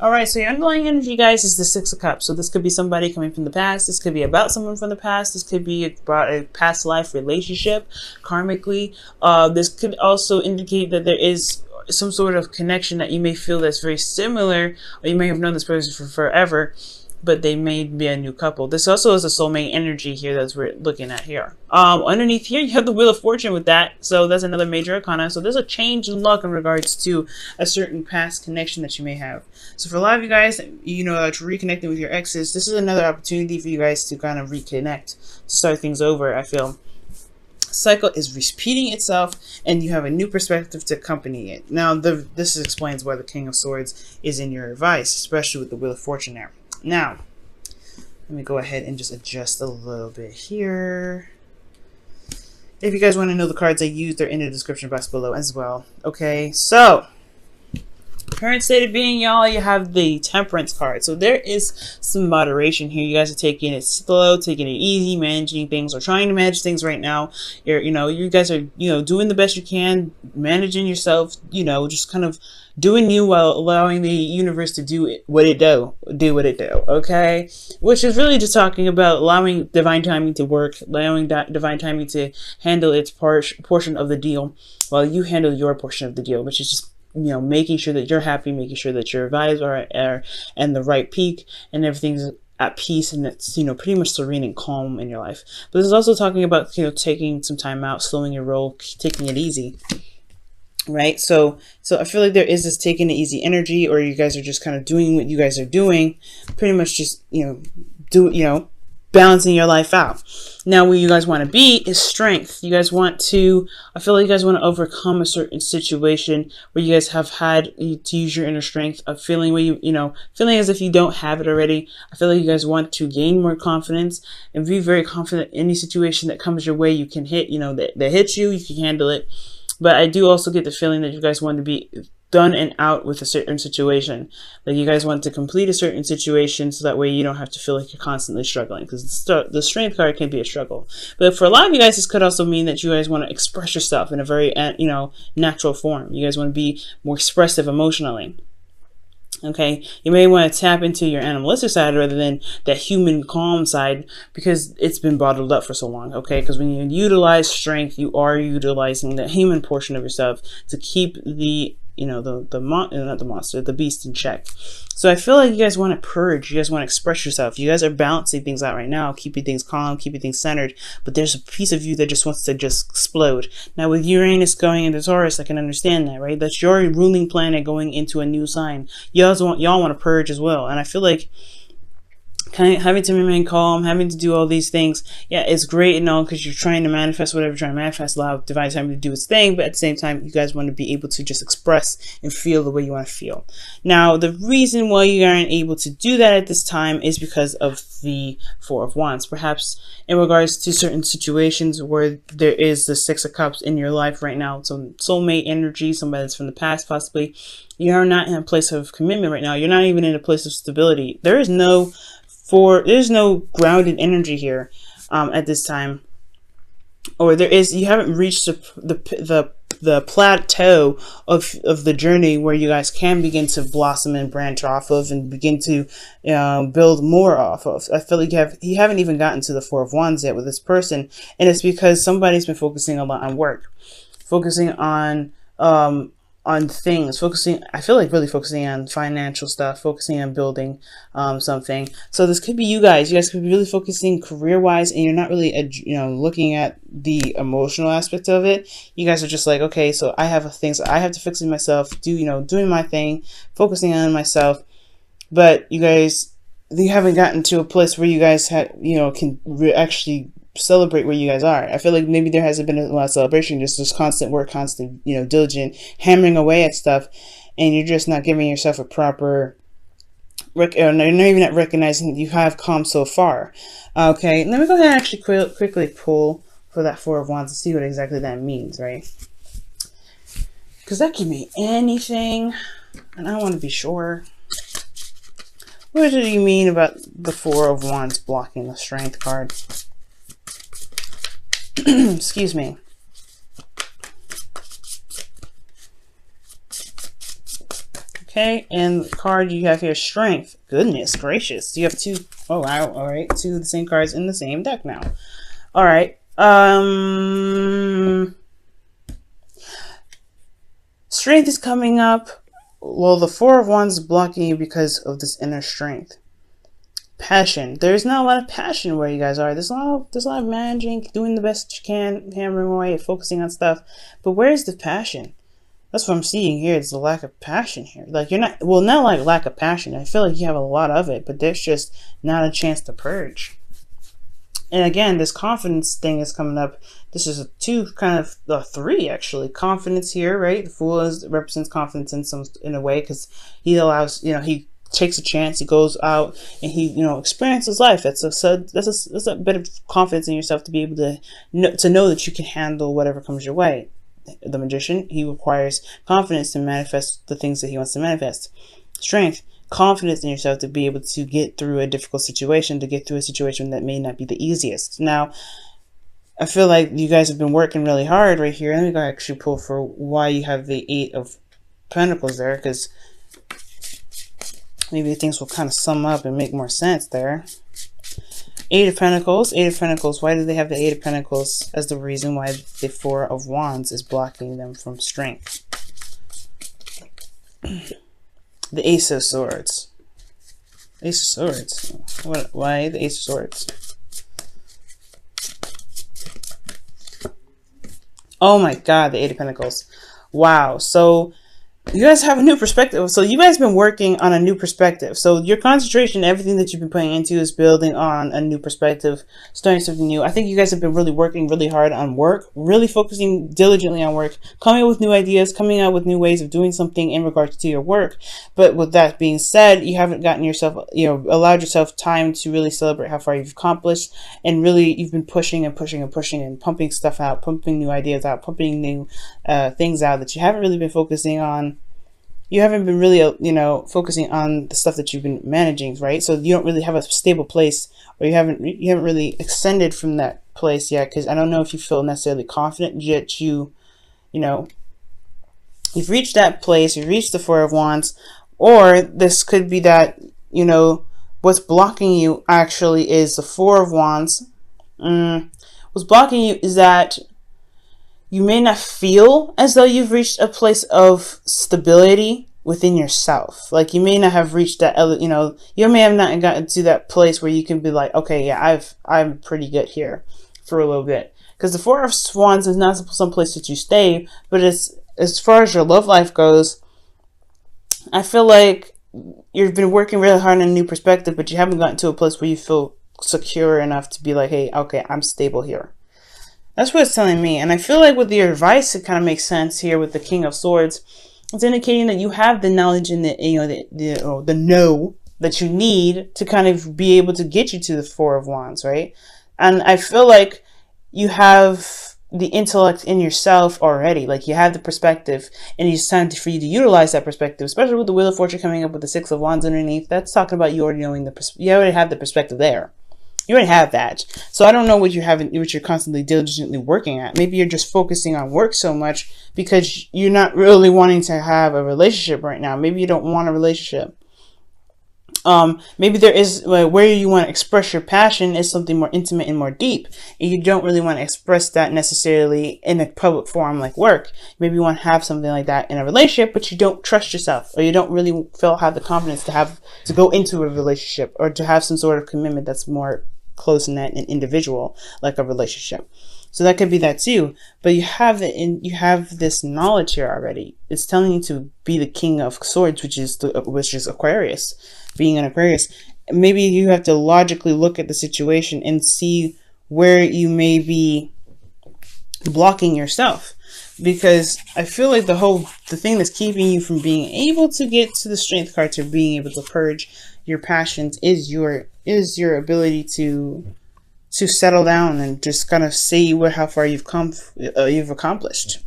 All right, so your underlying energy, guys, is the Six of Cups. So this could be somebody coming from the past. This could be about someone from the past. This could be about a past life relationship, karmically. This could also indicate that there is some sort of connection that you may feel that's very similar, or you may have known this person for forever, but they may be a new couple. This also is a soulmate energy here that we're looking at here. Underneath here, you have the Wheel of Fortune with that. So that's another major arcana. So there's a change in luck in regards to a certain past connection that you may have. So for a lot of you guys, you know, that you're reconnecting with your exes, this is another opportunity for you guys to kind of reconnect, to start things over, I feel. Cycle is repeating itself, and you have a new perspective to accompany it. Now, this explains why the King of Swords is in your advice, especially with the Wheel of Fortune there. Now, let me go ahead and just adjust a little bit here. If you guys want to know the cards I used, they're in the description box below as well. Okay, so current state of being, y'all, you have the Temperance card. So there is some moderation here. You guys are taking it slow, taking it easy, managing things, or trying to manage things right now. You guys are, doing the best you can, managing yourself, just kind of doing you while allowing the universe to do what it do, okay? Which is really just talking about allowing divine timing to work, allowing that divine timing to handle its portion of the deal while you handle your portion of the deal, which is just making sure that you're happy, making sure that your vibes are and the right peak, and everything's at peace, and it's pretty much serene and calm in your life. But this is also talking about taking some time out, slowing your roll, taking it easy, right? So I feel like there is this taking it easy energy, or you guys are just kind of doing what you guys are doing, pretty much just balancing your life out. Now, where you guys want to be is strength. I feel like you guys want to overcome a certain situation where you guys have had to use your inner strength of feeling where feeling as if you don't have it already. I feel like you guys want to gain more confidence and be very confident in any situation that comes your way. You can hit, that hits you, you can handle it. But I do also get the feeling that you guys want to be done and out with a certain situation. Like you guys want to complete a certain situation so that way you don't have to feel like you're constantly struggling, because the strength card can be a struggle. But for a lot of you guys, this could also mean that you guys want to express yourself in a very natural form. You guys want to be more expressive emotionally. Okay, you may want to tap into your animalistic side rather than that human calm side, because it's been bottled up for so long. Okay, because when you utilize strength, you are utilizing the human portion of yourself to keep the the beast in check. So I feel like you guys want to purge, you guys want to express yourself, you guys are balancing things out right now, keeping things calm, keeping things centered, but there's a piece of you that just wants to just explode. Now with Uranus going into Taurus, I can understand that, right? That's your ruling planet going into a new sign. Y'all want to purge as well, and I feel like kind of having to remain calm, having to do all these things, yeah, it's great and all, because you're trying to manifest whatever you're trying to manifest, allow divine timing to do its thing, but at the same time, you guys want to be able to just express and feel the way you want to feel. Now, the reason why you aren't able to do that at this time is because of the Four of Wands. Perhaps in regards to certain situations where there is the Six of Cups in your life right now, some soulmate energy, somebody that's from the past possibly, you are not in a place of commitment right now. You're not even in a place of stability. There's no grounded energy here at this time, or you haven't reached the plateau of the journey where you guys can begin to blossom and branch off of and begin to build more off of. I feel like you haven't even gotten to the Four of Wands yet with this person, and it's because somebody's been focusing a lot on work, focusing on things, I feel like really focusing on financial stuff, focusing on building something. So this could be you guys could be really focusing career-wise, and you're not really looking at the emotional aspect of it. You guys are just like, okay, so I have things I have to fix in myself, doing my thing, focusing on myself. But you haven't gotten to a place where you guys can actually celebrate where you guys are. I feel like maybe there hasn't been a lot of celebration, just constant work, constant diligent hammering away at stuff, and you're just not giving yourself a proper you're not even recognizing that you have come so far. Okay, let me go ahead and actually quickly pull for that Four of Wands to see what exactly that means, right? Because that could mean anything, and I want to be sure. What do you mean about the Four of Wands blocking the Strength card? Excuse me. Okay, and the card you have here, Strength. Goodness gracious. You have two. Oh, wow. All right. Two of the same cards in the same deck now. All right. Strength is coming up. Well, the Four of Wands is blocking you because of this inner strength. Passion. There's not a lot of passion where you guys are. There's a lot of managing, doing the best you can, hammering away, focusing on stuff. But where's the passion? That's what I'm seeing here. It's the lack of passion here. Like you're not, well, not like lack of passion. I feel like you have a lot of it, but there's just not a chance to purge. And again, this confidence thing is coming up. This is a two, kind of a three actually. Confidence here, right? The Fool represents confidence in a way, because he allows, he takes a chance. He goes out and he, experiences life. That's a bit of confidence in yourself to be able to know that you can handle whatever comes your way. The Magician, he requires confidence to manifest the things that he wants to manifest. Strength, confidence in yourself to be able to get through a difficult situation, to get through a situation that may not be the easiest. Now, I feel like you guys have been working really hard right here. Let me go actually pull for why you have the Eight of Pentacles there, because maybe things will kind of sum up and make more sense there. Eight of Pentacles. Eight of Pentacles. Why do they have the Eight of Pentacles as the reason why the Four of Wands is blocking them from strength? The Ace of Swords. Ace of Swords. Why the Ace of Swords? Oh my God, the Eight of Pentacles. Wow. So you guys have a new perspective. So you guys have been working on a new perspective. So your concentration, everything that you've been putting into is building on a new perspective, starting something new. I think you guys have been really working really hard on work, really focusing diligently on work, coming up with new ideas, coming out with new ways of doing something in regards to your work. But with that being said, you haven't gotten yourself, allowed yourself time to really celebrate how far you've accomplished. And really, you've been pushing and pushing and pushing and pumping stuff out, pumping new ideas out, pumping new things out that you haven't really been focusing on. You haven't been really, focusing on the stuff that you've been managing, right? So you don't really have a stable place, or you haven't really extended from that place yet. Because I don't know if you feel necessarily confident yet. You've reached that place. You've reached the Four of Wands, or this could be that what's blocking you actually is the Four of Wands. What's blocking you is that you may not feel as though you've reached a place of stability within yourself. Like you may not have reached that, you may have not gotten to that place where you can be like, okay, yeah, I'm pretty good here for a little bit. Because the Four of Wands is not some place that you stay, but it's, as far as your love life goes, I feel like you've been working really hard on a new perspective, but you haven't gotten to a place where you feel secure enough to be like, hey, okay, I'm stable here. That's what it's telling me. And I feel like with your advice, it kind of makes sense here with the King of Swords. It's indicating that you have the knowledge and the know that you need to kind of be able to get you to the Four of Wands, right? And I feel like you have the intellect in yourself already. Like you have the perspective, and it's time for you to utilize that perspective, especially with the Wheel of Fortune coming up with the Six of Wands underneath. That's talking about you already knowing you already have the perspective there. You already have that. So I don't know what you're constantly diligently working at. Maybe you're just focusing on work so much because you're not really wanting to have a relationship right now. Maybe you don't want a relationship. Maybe there is where you want to express your passion is something more intimate and more deep, and you don't really want to express that necessarily in a public forum like work. Maybe you want to have something like that in a relationship, but you don't trust yourself, or you don't really have the confidence to go into a relationship, or to have some sort of commitment that's more close-knit and individual, like a relationship. So that could be that too. But you have this knowledge here already. It's telling you to be the King of Swords, which is Aquarius. Being an Aquarius, maybe you have to logically look at the situation and see where you may be blocking yourself. Because I feel like the thing that's keeping you from being able to get to the Strength card, to being able to purge your passions, is your ability to settle down and just kind of see how far you've come, you've accomplished.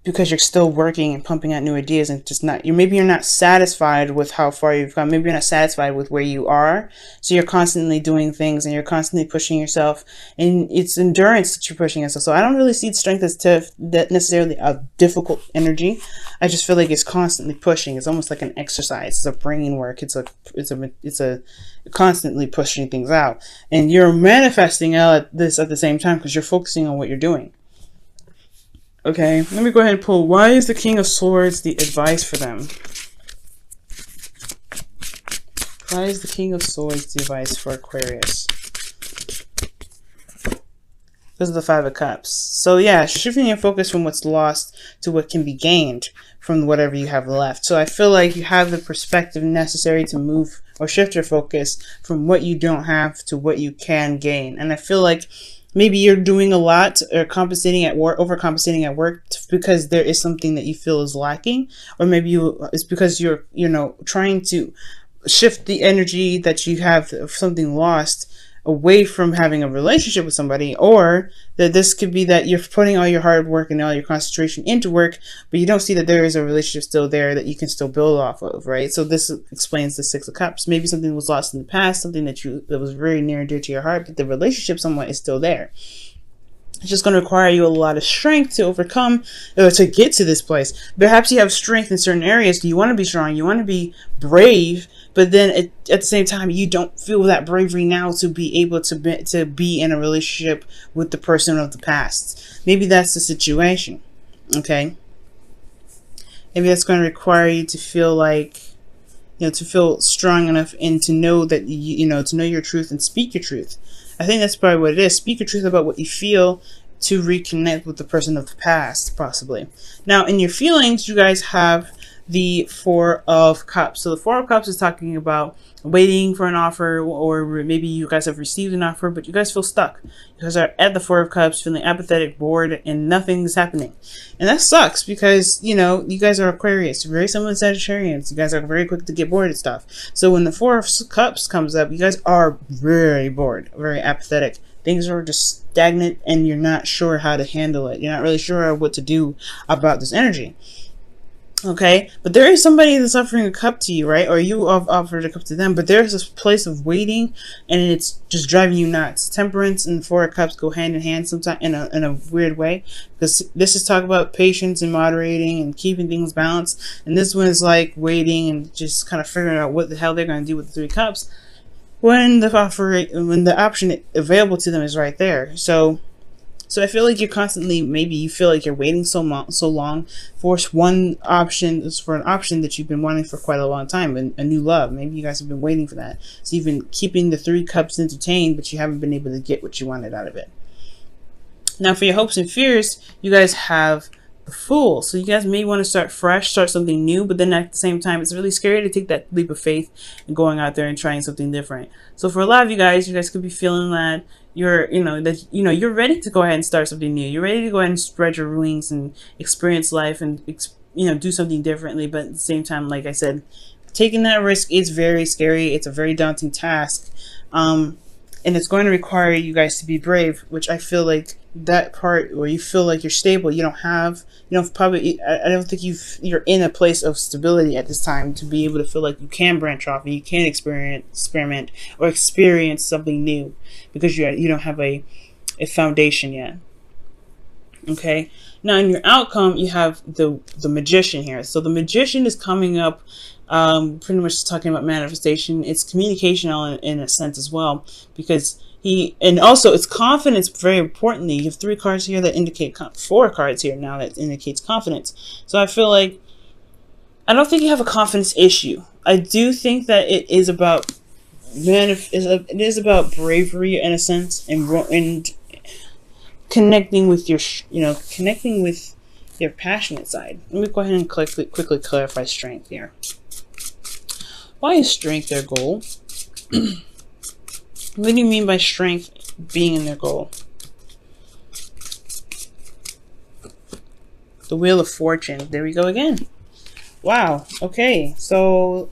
because you're still working and pumping out new ideas, and just not, you're not satisfied with how far you've come. Maybe you're not satisfied with where you are. So you're constantly doing things and you're constantly pushing yourself, and it's endurance that you're pushing yourself. So I don't really see strength as that necessarily a difficult energy. I just feel like it's constantly pushing. It's almost like an exercise. It's a brain work. It's a constantly pushing things out, and you're manifesting out this at the same time because you're focusing on what you're doing. Okay, let me go ahead and pull. Why is the King of Swords the advice for them? Why is the King of Swords the advice for Aquarius? Because of the Five of Cups. So yeah, shifting your focus from what's lost to what can be gained from whatever you have left. So I feel like you have the perspective necessary to move or shift your focus from what you don't have to what you can gain. And I feel like maybe you're doing a lot or compensating at work, overcompensating at work because there is something that you feel is lacking, or maybe it's because you're, trying to shift the energy that you have of something lost away from having a relationship with somebody, or that this could be that you're putting all your hard work and all your concentration into work, but you don't see that there is a relationship still there that you can still build off of, right? So this explains the Six of Cups. Maybe something was lost in the past, something that was very near and dear to your heart, but the relationship somewhat is still there. It's just going to require you a lot of strength to overcome or to get to this place. Perhaps you have strength in certain areas. You want to be strong. You want to be brave. But then at the same time, you don't feel that bravery now to be able to be in a relationship with the person of the past. Maybe that's the situation. Okay. Maybe that's going to require you to feel like, to feel strong enough and to know that, to know your truth and speak your truth. I think that's probably what it is. Speak your truth about what you feel to reconnect with the person of the past, possibly. Now, in your feelings, you guys have the Four of Cups. So the Four of Cups is talking about waiting for an offer, or maybe you guys have received an offer, but you guys feel stuck. You guys are at the Four of Cups, feeling apathetic, bored, and nothing's happening. And that sucks because, you guys are Aquarius, very similar to Sagittarians. You guys are very quick to get bored and stuff. So when the Four of Cups comes up, you guys are very bored, very apathetic. Things are just stagnant and you're not sure how to handle it. You're not really sure what to do about this energy. Okay, but there is somebody that's offering a cup to you, right? Or you have offered a cup to them, but there's this place of waiting and it's just driving you nuts. Temperance and Four of Cups go hand in hand sometimes in a weird way, because this is talk about patience and moderating and keeping things balanced, and this one is like waiting and just kind of figuring out what the hell they're going to do with the Three Cups when the option available to them is right there. So I feel like you're constantly, maybe you feel like you're waiting so long for an option that you've been wanting for quite a long time, a new love. Maybe you guys have been waiting for that. So you've been keeping the Three Cups entertained, but you haven't been able to get what you wanted out of it. Now for your hopes and fears, you guys have the Fool. So you guys may want to start fresh, start something new, but then at the same time, it's really scary to take that leap of faith and going out there and trying something different. So for a lot of you guys could be feeling that you're ready to go ahead and start something new. You're ready to go ahead and spread your wings and experience life and do something differently. But at the same time, like I said, taking that risk is very scary. It's a very daunting task, and it's going to require you guys to be brave. Which I feel like that part where you feel like you're stable, I don't think you're in a place of stability at this time to be able to feel like you can branch off and you can experiment or experience something new, because you don't have a foundation yet. Okay, now in your outcome you have the Magician here. So the Magician is coming up, pretty much talking about manifestation. It's communication in a sense as well, because and also it's confidence. Very importantly, you have 3 cards here that indicate 4 cards here now that indicates confidence. So I feel like I don't think you have a confidence issue. I do think that it is about bravery in a sense, and connecting with your passionate side. Let me go ahead and quickly clarify strength here. Why is strength their goal? What do you mean by strength being in their goal? The Wheel of Fortune. There we go again. Wow. Okay. So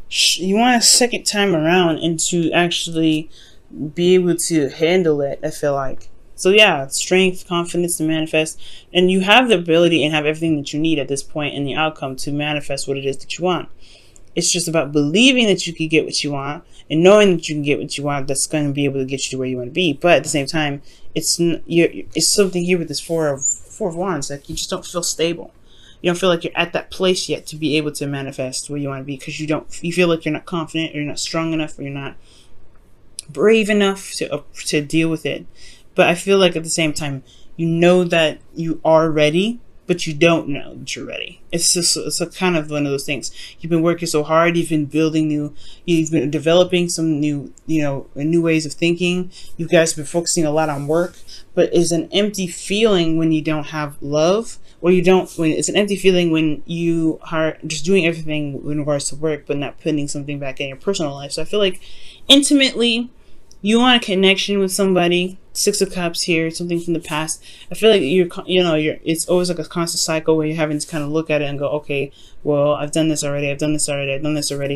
you want a second time around and to actually be able to handle it, I feel like. So yeah, strength, confidence to manifest, and you have the ability and have everything that you need at this point in the outcome to manifest what it is that you want. It's just about believing that you can get what you want and knowing that you can get what you want. That's going to be able to get you to where you want to be. But at the same time, it's something here with this four of wands, like you just don't feel stable. You don't feel like you're at that place yet to be able to manifest where you want to be, because you feel like you're not confident, or you're not strong enough, or you're not brave enough to deal with it. But I feel like at the same time, you know that you are ready, but you don't know that you're ready. It's a kind of one of those things. You've been working so hard. You've been you've been developing some new ways of thinking. You guys have been focusing a lot on work, but it's an empty feeling when you don't have love, or it's an empty feeling when you are just doing everything in regards to work, but not putting something back in your personal life. So I feel like intimately, you want a connection with somebody. Six of Cups here, something from the past. I feel like it's always like a constant cycle where you're having to kind of look at it and go, okay, well, I've done this already,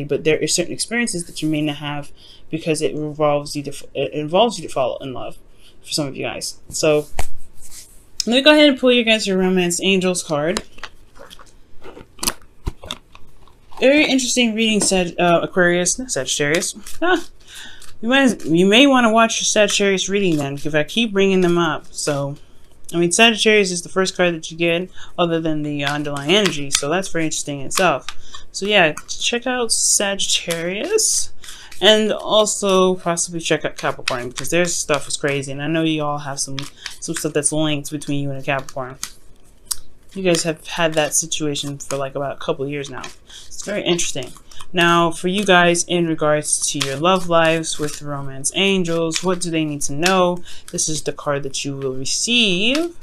but there are certain experiences that you may not have, because it involves you to fall in love for some of you guys. So let me go ahead and pull you guys your Romance Angels card. Very interesting reading, Aquarius, not Sagittarius. You may want to watch your Sagittarius reading then, because I keep bringing them up. So, I mean, Sagittarius is the first card that you get, other than the underlying energy. So that's very interesting in itself. So yeah, check out Sagittarius, and also possibly check out Capricorn, because their stuff is crazy, and I know you all have some stuff that's linked between you and a Capricorn. You guys have had that situation for like about a couple of years now. It's very interesting. Now, for you guys, in regards to your love lives with Romance Angels, what do they need to know? This is the card that you will receive.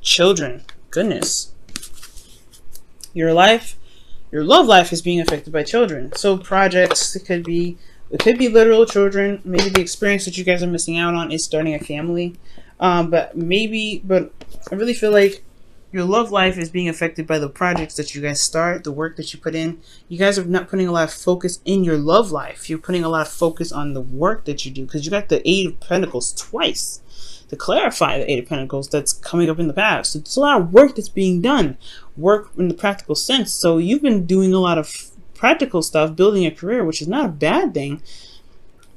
Children. Goodness. Your love life is being affected by children. So projects, it could be literal children. Maybe the experience that you guys are missing out on is starting a family. But I really feel like your love life is being affected by the projects that you guys start, the work that you put in. You guys are not putting a lot of focus in your love life. You're putting a lot of focus on the work that you do, because you got the Eight of Pentacles twice to clarify the Eight of Pentacles that's coming up in the past. So there's a lot of work that's being done, work in the practical sense. So you've been doing a lot of practical stuff, building a career, which is not a bad thing.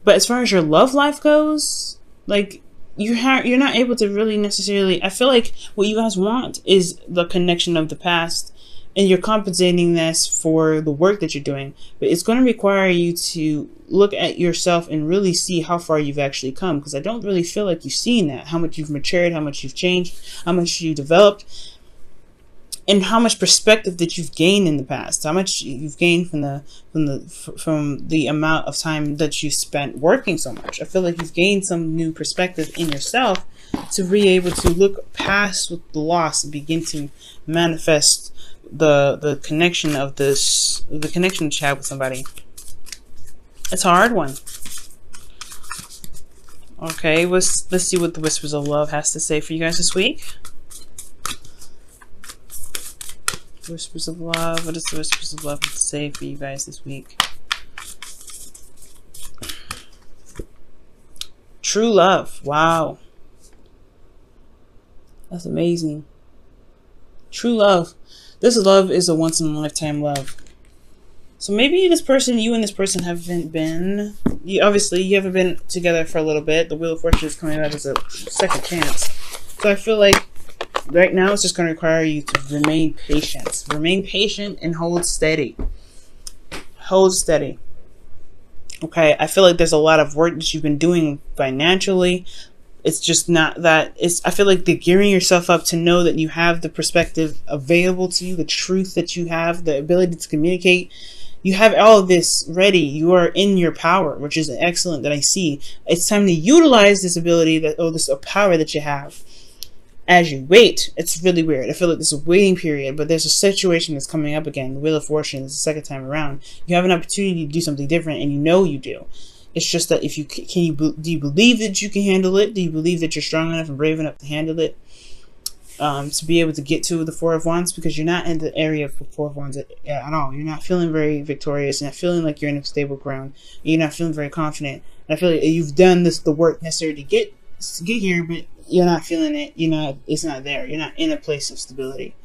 But as far as your love life goes, like, you're not able to really necessarily, I feel like what you guys want is the connection of the past, and you're compensating this for the work that you're doing. But it's going to require you to look at yourself and really see how far you've actually come, because I don't really feel like you've seen that, how much you've matured, how much you've changed, how much you developed, and how much perspective that you've gained in the past, how much you've gained from the amount of time that you spent working so much. I feel like you've gained some new perspective in yourself to be able to look past the loss and begin to manifest the connection of the connection that you have with somebody. It's a hard one. Okay, let's see what the Whispers of Love has to say for you guys this week. Whispers of Love. What does the Whispers of Love have to say for you guys this week? True love. Wow. That's amazing. True love. This love is a once-in-a-lifetime love. So maybe this person, you and this person haven't been... obviously, you haven't been together for a little bit. The Wheel of Fortune is coming out as a second chance. So I feel like right now, it's just going to require you to remain patient. Remain patient and hold steady. Hold steady. Okay, I feel like there's a lot of work that you've been doing financially. It's just not that. I feel like they're gearing yourself up to know that you have the perspective available to you, the truth that you have, the ability to communicate. You have all of this ready. You are in your power, which is excellent that I see. It's time to utilize this ability, this power that you have. As you wait, it's really weird. I feel like there's a waiting period, but there's a situation that's coming up again. The Wheel of Fortune is the second time around. You have an opportunity to do something different, and you know you do. It's just that if you do you believe that you can handle it? Do you believe that you're strong enough and brave enough to handle it? To be able to get to the Four of Wands, because you're not in the area of Four of Wands at all. You're not feeling very victorious. You're not feeling like you're in a stable ground. You're not feeling very confident. And I feel like you've done the work necessary to get get here, but you're not feeling it. It's not there. You're not in a place of stability.